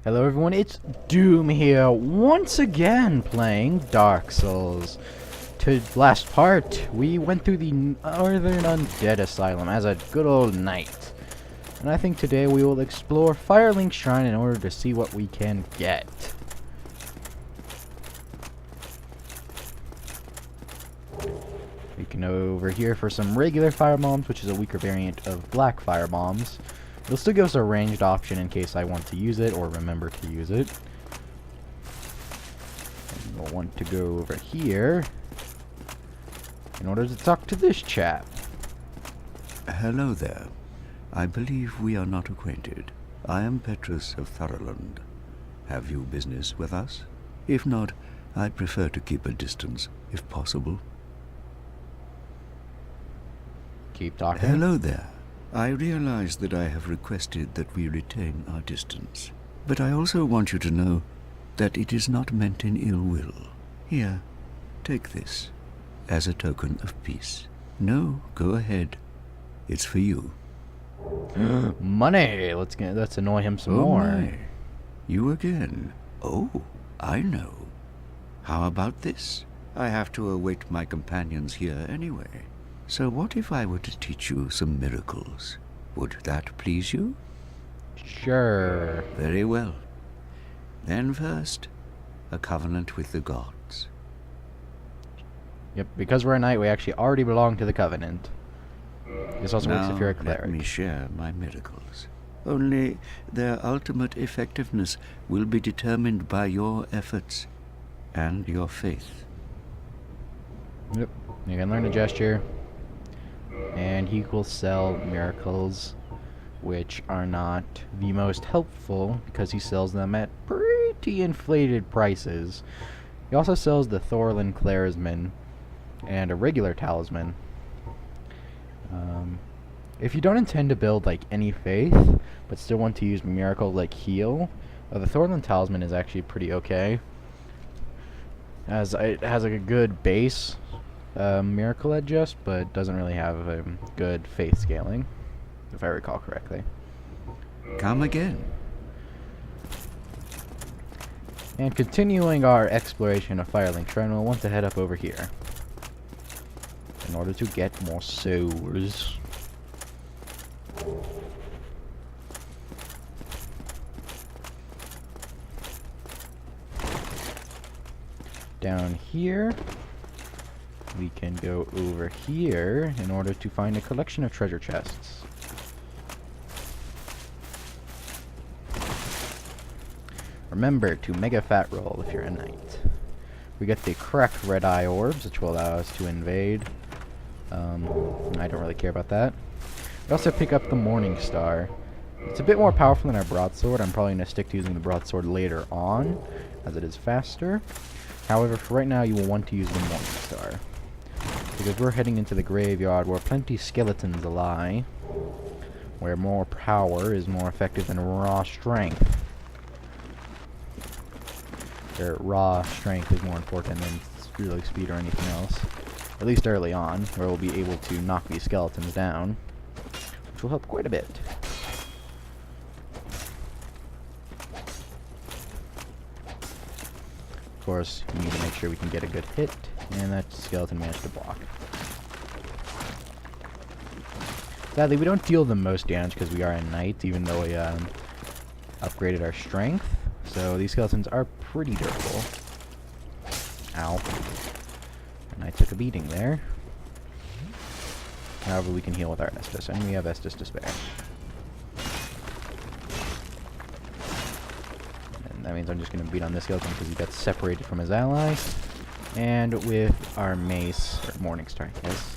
Hello everyone, it's Doom here, once again playing Dark Souls. To last part, we went through the Northern Undead Asylum as a good old knight. And I think today we will explore Firelink Shrine in order to see what we can get. We can go over here for some regular fire bombs, which is a weaker variant of black fire bombs. It'll still give us a ranged option in case I want to use it or remember to use it. And we'll want to go over here in order to talk to this chap. Hello there. I believe we are not acquainted. I am Petrus of Firelink. Have you business with us? If not, I'd prefer to keep a distance, if possible. Keep talking. Hello there. I realize that I have requested that we retain our distance, but I also want you to know that it is not meant in ill will. Here, take this, as a token of peace. No, go ahead. It's for you. Money! Let's annoy him some Oh more. my. You again. Oh, I know. How about this? I have to await my companions here anyway. So what if I were to teach you some miracles? Would that please you? Sure. Very well. Then first, a covenant with the gods. Yep, because we're a knight, we actually already belong to the Covenant. This also makes Now if you're a let cleric. me share my miracles. Only their ultimate effectiveness will be determined by your efforts and your faith. Yep, you can learn a gesture. And he will sell miracles, which are not the most helpful because he sells them at pretty inflated prices. He also sells the Thorlin Clarisman and a regular talisman. If you don't intend to build like any faith, but still want to use miracle like heal, the Thorlin talisman is actually pretty okay. As it has like a good base miracle adjust, but doesn't really have a good faith scaling, if I recall correctly. Come again. And continuing our exploration of Firelink Shrine, we'll want to head up over here in order to get more souls. Down here, we can go over here in order to find a collection of treasure chests. Remember to mega fat roll if you're a knight. We get the correct red eye orbs, which will allow us to invade. I don't really care about that. We also pick up the Morning Star. It's a bit more powerful than our Broadsword. I'm probably going to stick to using the Broadsword later on, as it is faster. However, for right now, you will want to use the Morning Star, because we're heading into the graveyard where plenty skeletons lie, where more power is more effective than raw strength. Where raw strength is more important than real speed or anything else. At least early on, where we'll be able to knock these skeletons down, which will help quite a bit. Of course, we need to make sure we can get a good hit, and that skeleton managed to block. Sadly, we don't deal the most damage because we are a knight, even though we upgraded our strength. So these skeletons are pretty durable. Ow. And I took a beating there. However, we can heal with our Estus, and we have Estus to spare. And that means I'm just going to beat on this skeleton because he got separated from his ally. And with our mace, or Morning Star, I guess,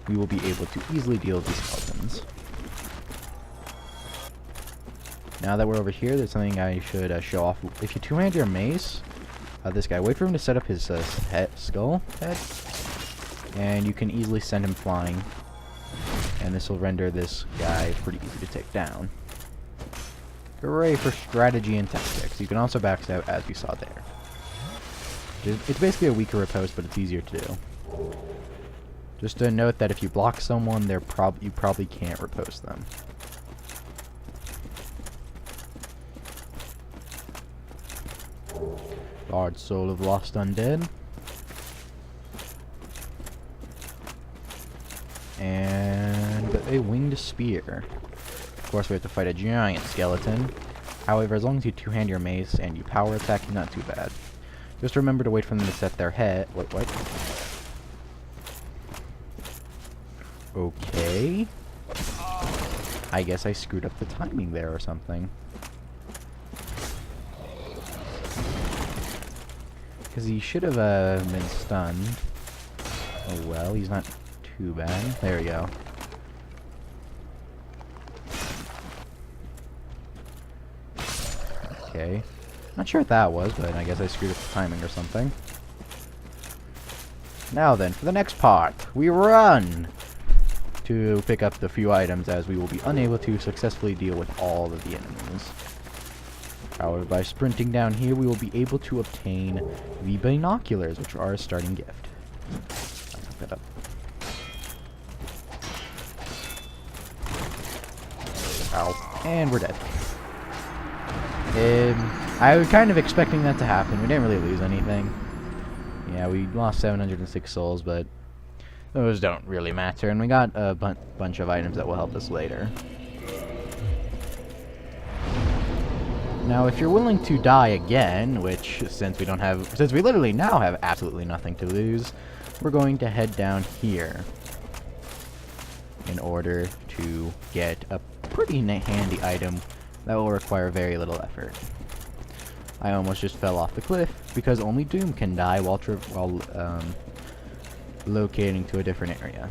we will be able to easily deal with these skeletons. Now that we're over here, there's something I should show off. If you two-hand your mace, this guy, wait for him to set up his skull head, and you can easily send him flying, and this will render this guy pretty easy to take down. Hooray for strategy and tactics. You can also backstab, as you saw there. It's basically a weaker riposte, but it's easier to do. Just to note that if you block someone, you probably can't riposte them. Large soul of lost undead. And a winged spear. Of course, we have to fight a giant skeleton. However, as long as you two-hand your mace and you power attack, you're not too bad. Just remember to wait for them to set their head. Wait, what? Okay. I guess I screwed up the timing there or something. Because he should have been stunned. Oh well, he's not too bad. There we go. Okay. Not sure what that was, but I guess I screwed up the timing or something. Now then, for the next part, we run to pick up the few items, as we will be unable to successfully deal with all of the enemies. However, by sprinting down here, we will be able to obtain the binoculars, which are a starting gift. I'll pick that up. Ow. And we're dead. I was kind of expecting that to happen. We didn't really lose anything. Yeah, we lost 706 souls, but those don't really matter. And we got a bunch of items that will help us later. Now, if you're willing to die again, which since we literally now have absolutely nothing to lose, we're going to head down here in order to get a pretty handy item that will require very little effort. I almost just fell off the cliff because only Doom can die while locating to a different area.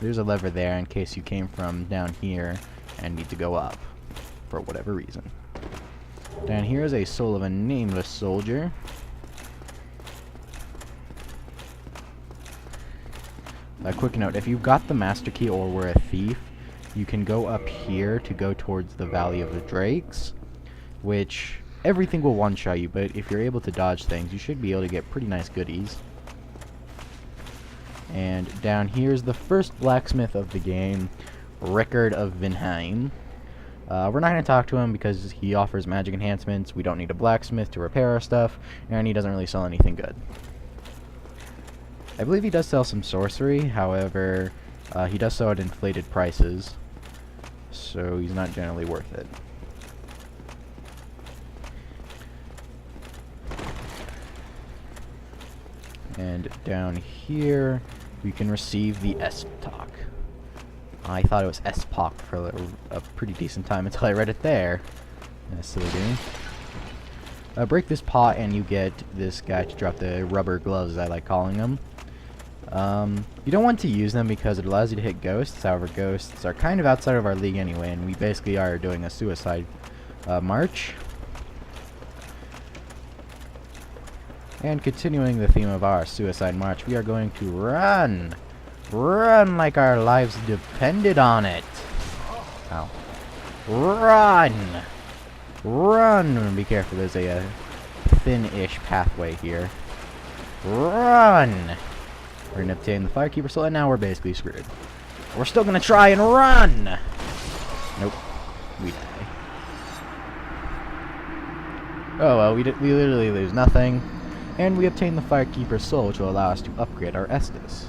There's a lever there in case you came from down here and need to go up for whatever reason. Down here is a soul of a nameless soldier. A quick note, if you've got the master key or were a thief, you can go up here to go towards the Valley of the Drakes, which everything will one-shot you, but if you're able to dodge things, you should be able to get pretty nice goodies. And down here is the first blacksmith of the game, Rickard of Vinheim. We're not going to talk to him because he offers magic enhancements. We don't need a blacksmith to repair our stuff, and he doesn't really sell anything good. I believe he does sell some sorcery, however, he does so at inflated prices, so he's not generally worth it. And down here, we can receive the S-Talk. I thought it was S-Pock for a pretty decent time until I read it there. Silly dude. Break this pot and you get this guy to drop the rubber gloves, as I like calling them. You don't want to use them because it allows you to hit ghosts. However, ghosts are kind of outside of our league anyway, and we basically are doing a suicide march. And continuing the theme of our suicide march, we are going to run! Run like our lives depended on it! Ow. Run! Run! Be careful, there's a thin-ish pathway here. Run! We're gonna obtain the Firekeeper Soul, and now we're basically screwed. We're still gonna try and run! Nope. We die. Oh well, we literally lose nothing. And we obtain the Firekeeper Soul, which will allow us to upgrade our Estus.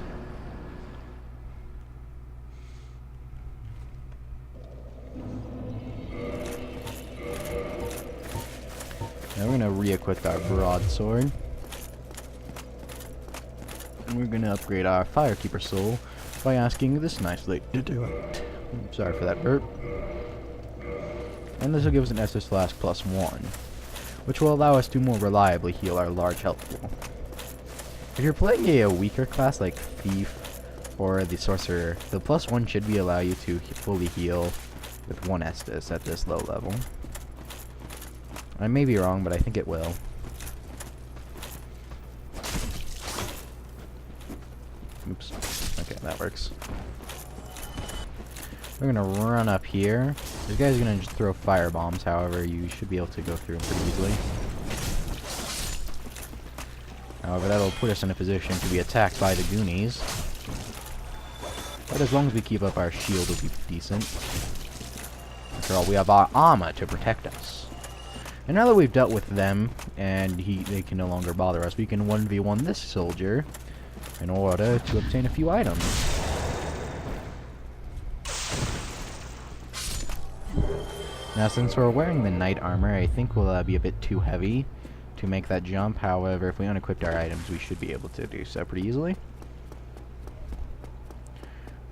Now we're going to re-equip our Broadsword. And we're going to upgrade our Firekeeper Soul by asking this nice lady to do it. Sorry for that burp. And this will give us an Estus Flask +1. Which will allow us to more reliably heal our large health pool. If you're playing a weaker class like Thief or the Sorcerer, the +1 should allow you to fully heal with 1 Estus at this low level. I may be wrong, but I think it will. Oops. Okay, that works. We're gonna run up here. This guy's gonna just throw fire bombs, however, you should be able to go through them pretty easily. However, that'll put us in a position to be attacked by the Goonies. But as long as we keep up our shield, it'll be decent. After all, we have our armor to protect us. And now that we've dealt with them, and they can no longer bother us, we can 1v1 this soldier in order to obtain a few items. Now, since we're wearing the knight armor, I think we'll be a bit too heavy to make that jump. However, if we unequipped our items, we should be able to do so pretty easily.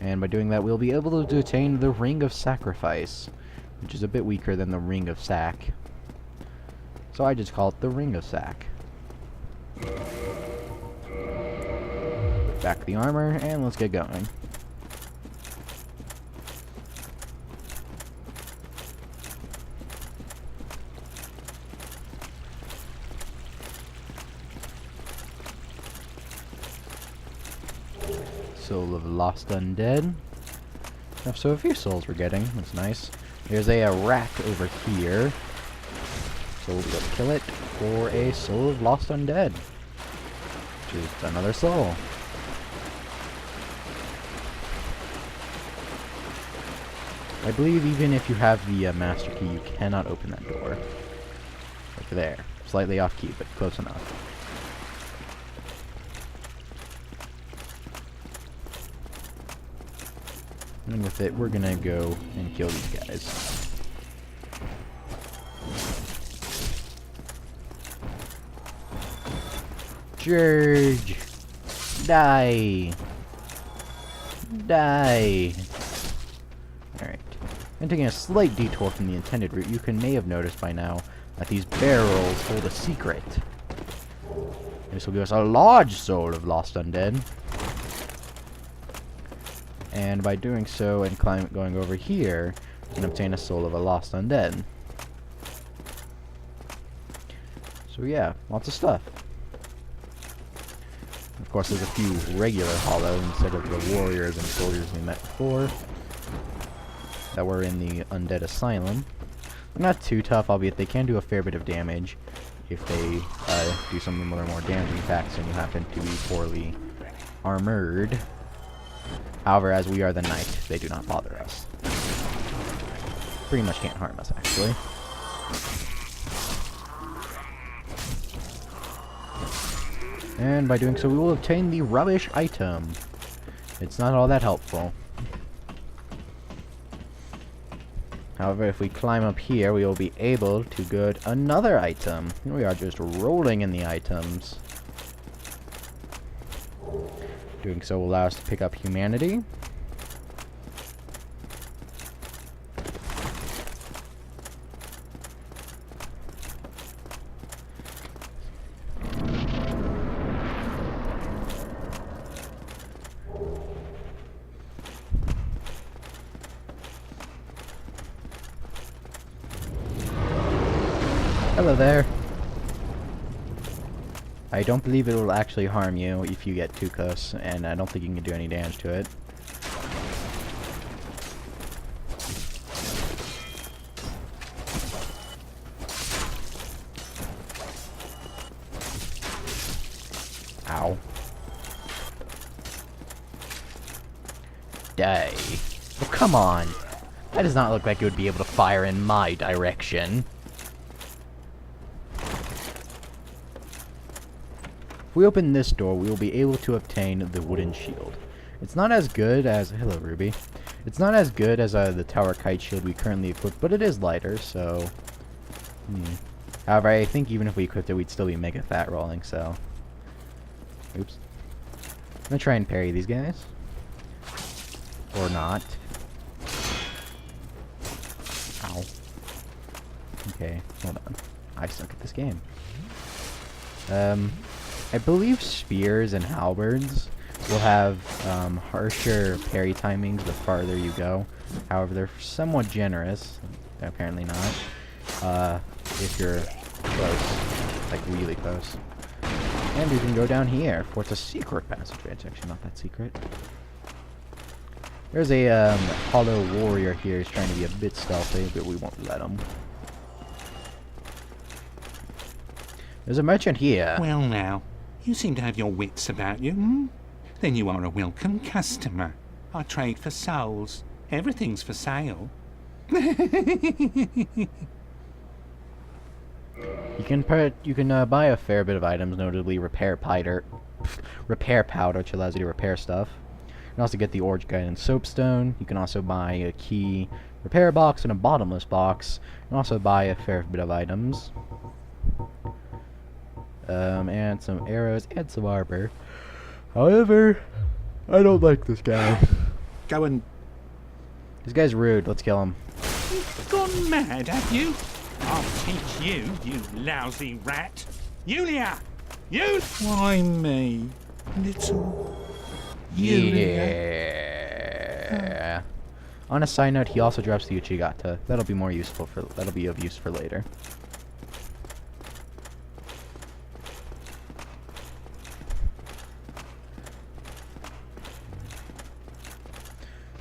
And by doing that, we'll be able to attain the Ring of Sacrifice, which is a bit weaker than the Ring of Sack. So I just call it the Ring of Sack. Put back the armor, and let's get going. Soul of Lost Undead. So a few souls we're getting. That's nice. There's a rack over here. So we'll be able to kill it for a Soul of Lost Undead. Which is another soul. I believe even if you have the master key, you cannot open that door. Like there. Slightly off key, but close enough. And with it, we're gonna go and kill these guys. Charge! Die! Die! Alright. And taking a slight detour from the intended route, you may have noticed by now that these barrels hold a secret. This will give us a large soul of Lost Undead. And by doing so and going over here, you can obtain a soul of a Lost Undead. So yeah, lots of stuff. Of course, there's a few regular hollow instead of the warriors and soldiers we met before that were in the Undead Asylum. They're not too tough, albeit they can do a fair bit of damage if they do some of the more damaging attacks and you happen to be poorly armored. However, as we are the knight, they do not bother us. Pretty much can't harm us, actually. And by doing so, we will obtain the rubbish item. It's not all that helpful. However, if we climb up here, we will be able to get another item. We are just rolling in the items. Doing so will allow us to pick up humanity. Hello there. I don't believe it will actually harm you if you get too close, and I don't think you can do any damage to it. Ow. Die. Oh, come on. That does not look like it would be able to fire in my direction. If we open this door, we will be able to obtain the wooden shield. It's not as good as... Hello, Ruby. It's not as good as the tower kite shield we currently equip, but it is lighter, so... However, I think even if we equipped it, we'd still be mega fat rolling, so... Oops. I'm gonna try and parry these guys. Or not. Ow. Okay, hold on. I suck at this game. I believe spears and halberds will have harsher parry timings the farther you go. However, they're somewhat generous. Apparently not. If you're close. Like, really close. And we can go down here for it's a secret passage. It's actually not that secret. There's a hollow warrior here who's trying to be a bit stealthy, but we won't let him. There's a merchant here. Well now, You seem to have your wits about you, hmm? Then you are a welcome customer. I trade for souls. Everything's for sale. You can buy a fair bit of items, notably repair powder, which allows you to repair stuff. You can also get the Orange Guide and Soapstone. You can also buy a key repair box and a bottomless box. You can also buy a fair bit of items. And some arrows and some armor. However, I don't like this guy. Go and... This guy's rude. Let's kill him. You've gone mad, have you? I'll teach you, you lousy rat. Yulia! You... Why me? Little... Yeah. On a side note, he also drops the Uchigata. That'll be more useful for... That'll be of use for later.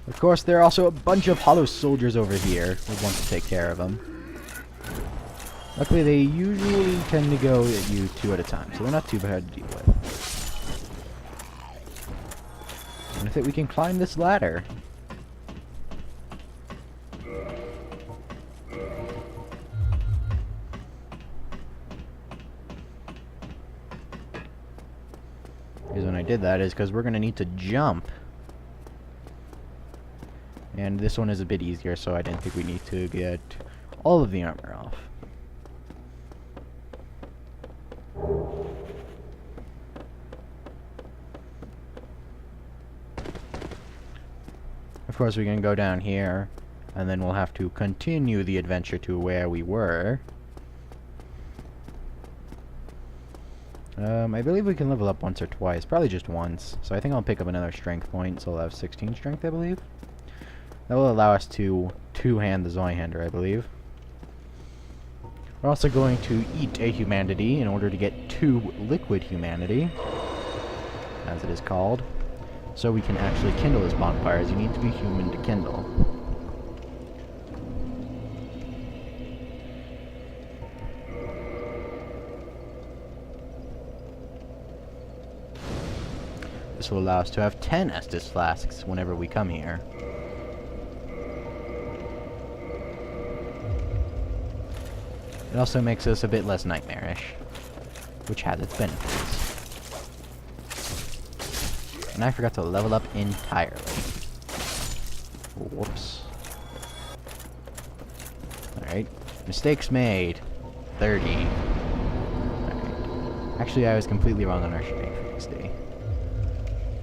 Of course, there are also a bunch of hollow soldiers over here. We want to take care of them. Luckily, they usually tend to go at you 2 at a time, so they're not too bad to deal with. And with it, we can climb this ladder. The reason I did that is because we're going to need to jump. And this one is a bit easier, so I didn't think we need to get all of the armor off. Of course, we can go down here, and then we'll have to continue the adventure to where we were. I believe we can level up once or twice, probably just once. So I think I'll pick up another strength point, so I'll have 16 strength, I believe. That will allow us to two-hand the Zweihander, I believe. We're also going to eat a humanity in order to get 2 liquid humanity, as it is called. So we can actually kindle his bonfires. You need to be human to kindle. This will allow us to have 10 Estus flasks whenever we come here. It also makes us a bit less nightmarish, which has its benefits. And I forgot to level up entirely. Whoops. Alright. Mistakes made. 30. Alright. Actually, I was completely wrong on our strength for this day.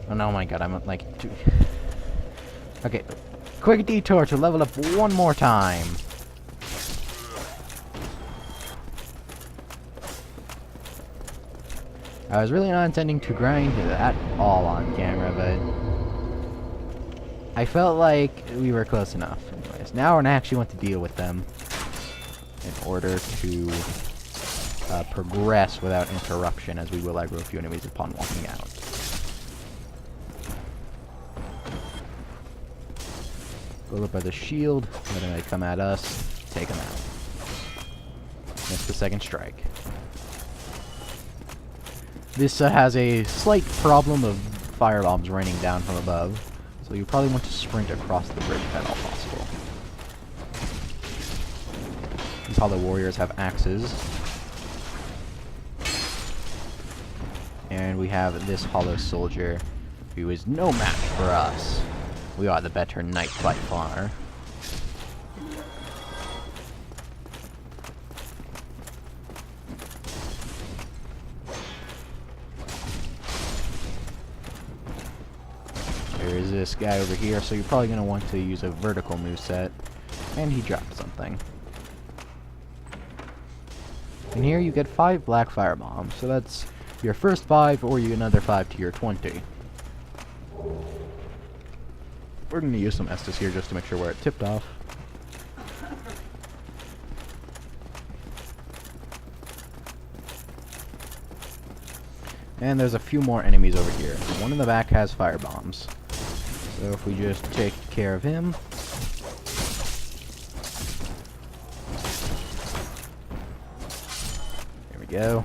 Oh no, my god, I'm like... Okay. Quick detour to level up one more time. I was really not intending to grind at all on camera, but I felt like we were close enough. Anyways, now we're gonna actually want to deal with them in order to progress without interruption, as we will aggro a few enemies upon walking out. Go up by the shield, let them come at us, take them out. Missed the second strike. This has a slight problem of firebombs raining down from above, so you probably want to sprint across the bridge if at all possible. These hollow warriors have axes. And we have this hollow soldier, who is no match for us. We are the better knight by far. There is this guy over here, so you're probably going to want to use a vertical moveset. And he dropped something. And here you get 5 black firebombs, so that's your first 5, or you get another 5 to your 20. We're going to use some Estus here just to make sure we're tipped off. And there's a few more enemies over here. One in the back has firebombs. So if we just take care of him. There we go.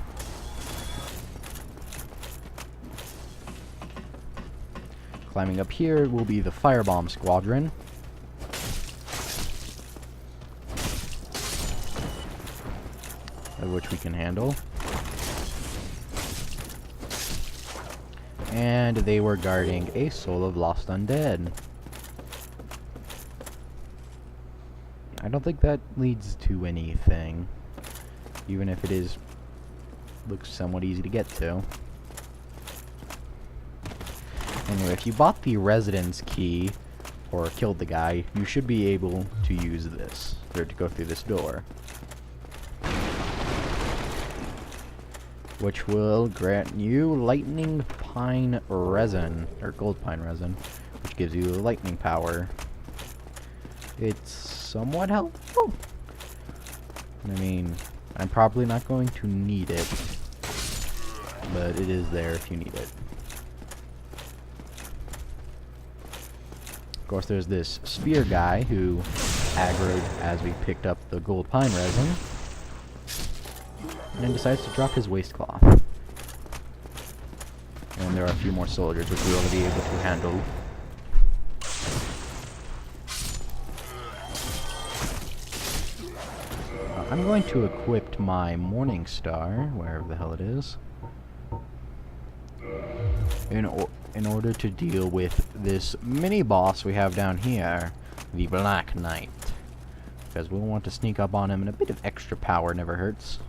Climbing up here will be the Firebomb Squadron. Which we can handle. And they were guarding a Soul of Lost Undead. I don't think that leads to anything. Even if it is... looks somewhat easy to get to. Anyway, if you bought the Residence Key, or killed the guy, you should be able to use this, or to go through this door. Which will grant you Lightning Pine Resin, or Gold Pine Resin, which gives you lightning power. It's somewhat helpful. I mean, I'm probably not going to need it, but it is there if you need it. Of course, there's this spear guy who aggroed as we picked up the Gold Pine Resin, and then decides to drop his waistcloth. And there are a few more soldiers which we will be able to handle. I'm going to equip my Morning Star, wherever the hell it is, in order to deal with this mini-boss we have down here, the Black Knight. Because we'll want to sneak up on him, and a bit of extra power never hurts.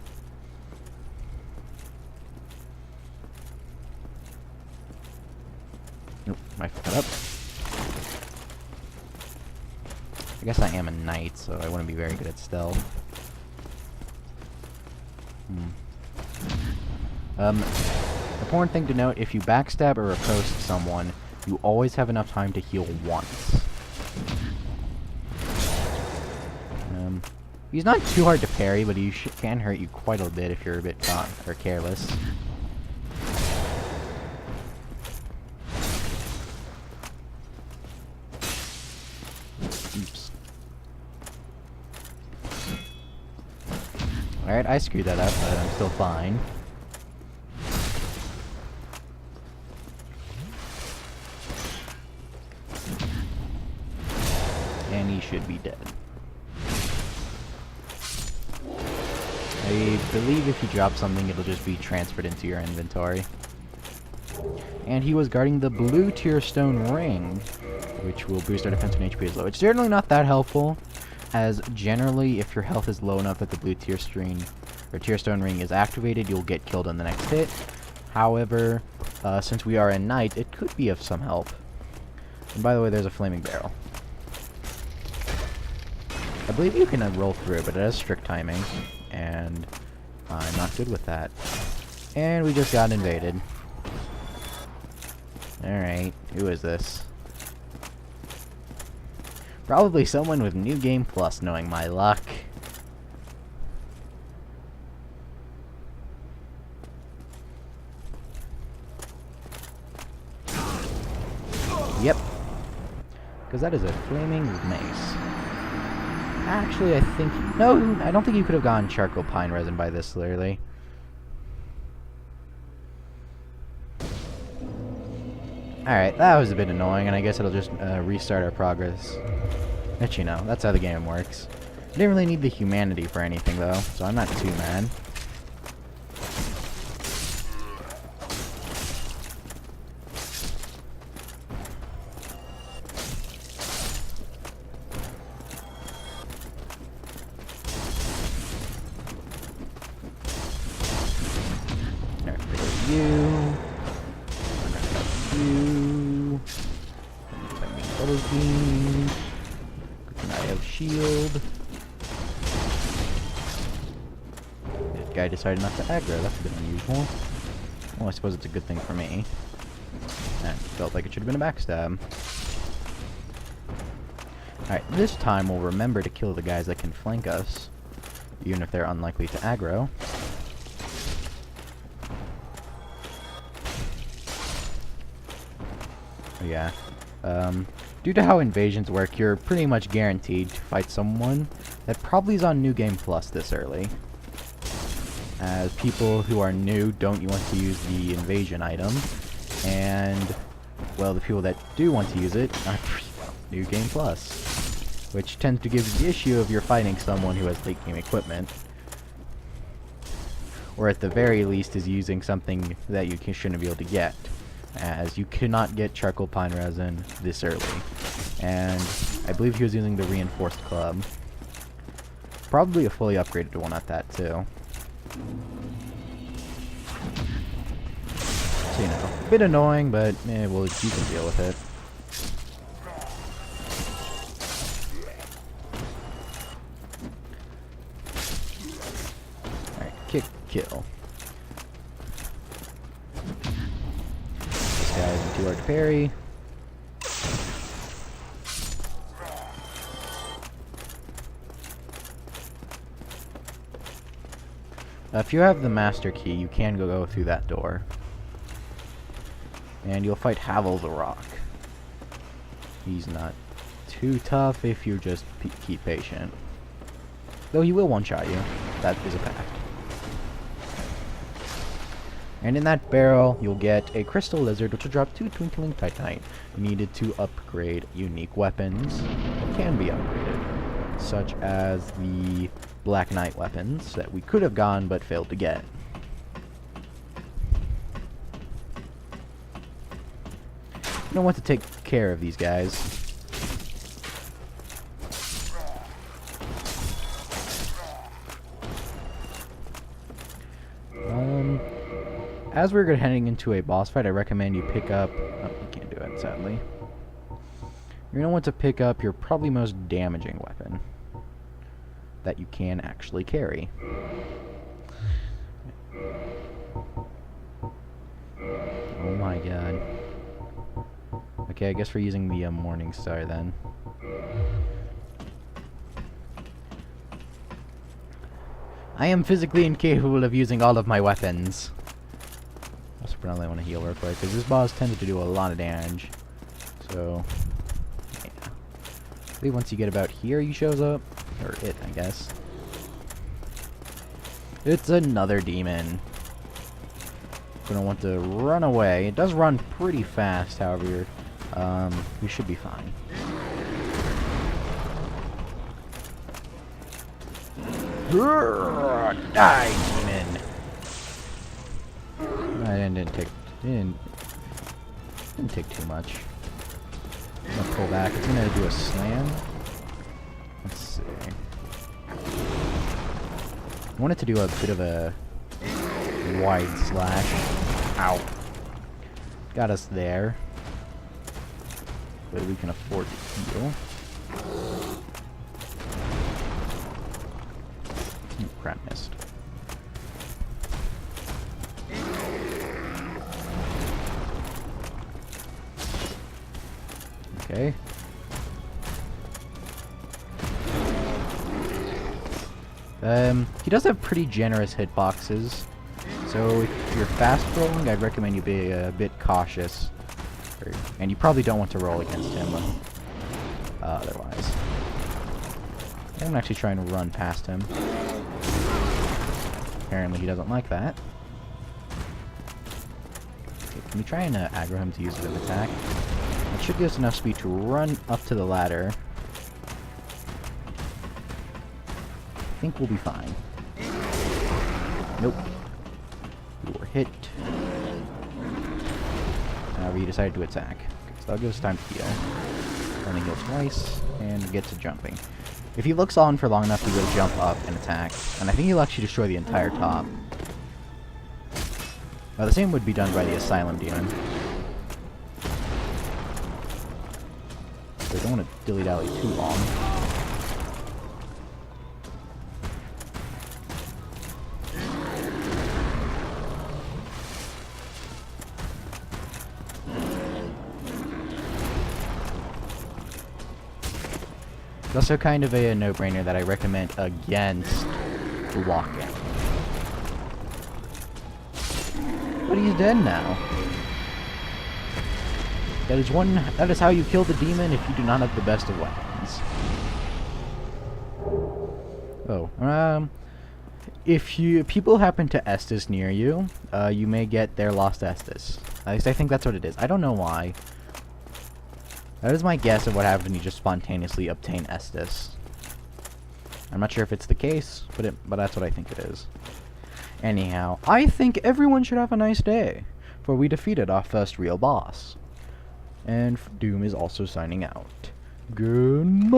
Nope, I fucked up. I guess I am a knight, so I wouldn't be very good at stealth. Important thing to note, if you backstab or riposte someone, you always have enough time to heal once. He's not too hard to parry, but he can hurt you quite a bit if you're a bit gone or careless. Oops. Alright, I screwed that up, but I'm still fine. And he should be dead. I believe if you drop something, it'll just be transferred into your inventory. And he was guarding the blue tier stone ring, which will boost our defense when HP is low. It's generally not that helpful, as generally if your health is low enough that the blue tier stone ring is activated, you'll get killed on the next hit. However, since we are a knight, it could be of some help. And by the way, there's a flaming barrel. I believe you can roll through, but it has strict timing, and I'm not good with that. And we just got invaded. Alright, who is this? Probably someone with New Game Plus, knowing my luck. Yep. Because that is a flaming mace. Actually, I think... No, I don't think you could have gotten charcoal pine resin by this, literally. Alright, that was a bit annoying, and I guess it'll just restart our progress. But you know, that's how the game works. I didn't really need the humanity for anything, though, so I'm not too mad. Guy decided not to aggro. That's a bit unusual. Well, I suppose it's a good thing for me. That felt like it should have been a backstab. Alright, this time we'll remember to kill the guys that can flank us, even if they're unlikely to aggro. Oh, yeah. Due to how invasions work, you're pretty much guaranteed to fight someone that probably is on New Game Plus this early. As people who are new don't want to use the invasion item, and well, the people that do want to use it are New Game Plus, which tends to give the issue of you're fighting someone who has late game equipment, or at the very least is using something that you shouldn't be able to get, as you cannot get charcoal pine resin this early. And I believe he was using the reinforced club. Probably a fully upgraded one at that too. So, you know, a bit annoying, but well, you can deal with it. Alright, kick, kill. This guy's too hard to parry. If you have the master key, you can go through that door. And you'll fight Havel the Rock. He's not too tough if you just keep patient. Though he will one-shot you. That is a fact. And in that barrel, you'll get a crystal lizard, which will drop 2 twinkling titanite needed to upgrade unique weapons that can be upgraded, such as the Black Knight weapons that we could have gone but failed to get. You don't want to take care of these guys. As we're heading into a boss fight, I recommend you pick up... Oh, you can't do it, sadly. You're going to want to pick up your probably most damaging weapon that you can actually carry. Oh my god. Okay, I guess we're using the Morning Star then. I am physically incapable of using all of my weapons. Also, probably want to heal real quick, because this boss tended to do a lot of damage. So, yeah. I believe once you get about here, he shows up. Or it, I guess. It's another demon. Gonna want to run away. It does run pretty fast, however, we should be fine. Die, demon! Didn't take too much. I'm gonna pull back. It's gonna do a slam. Let's see. I wanted to do a bit of a wide slash. Ow. Got us there. But we can afford to heal. Oh, crap, missed. Okay. He does have pretty generous hitboxes, so if you're fast rolling, I'd recommend you be a bit cautious. And you probably don't want to roll against him otherwise. I'm actually trying to run past him. Apparently he doesn't like that. Okay, can we try and aggro him to use his attack? It should give us enough speed to run up to the ladder. I think we'll be fine. Nope. We were hit. However, he decided to attack. Okay, so that'll give us time to heal. Only heal twice, and get to jumping. If he looks on for long enough, he will jump up and attack. And I think he'll actually destroy the entire top. The same would be done by the Asylum Demon. So I don't want to dilly-dally too long. It's also kind of a no-brainer that I recommend against walking. But he's dead now. That is how you kill the demon if you do not have the best of weapons. Oh, if people happen to Estus near you, you may get their lost Estus. At least I think that's what it is. I don't know why. That is my guess of what happens when you just spontaneously obtain Estus. I'm not sure if it's the case, but that's what I think it is. Anyhow, I think everyone should have a nice day, for we defeated our first real boss. And Doom is also signing out. Goodbye.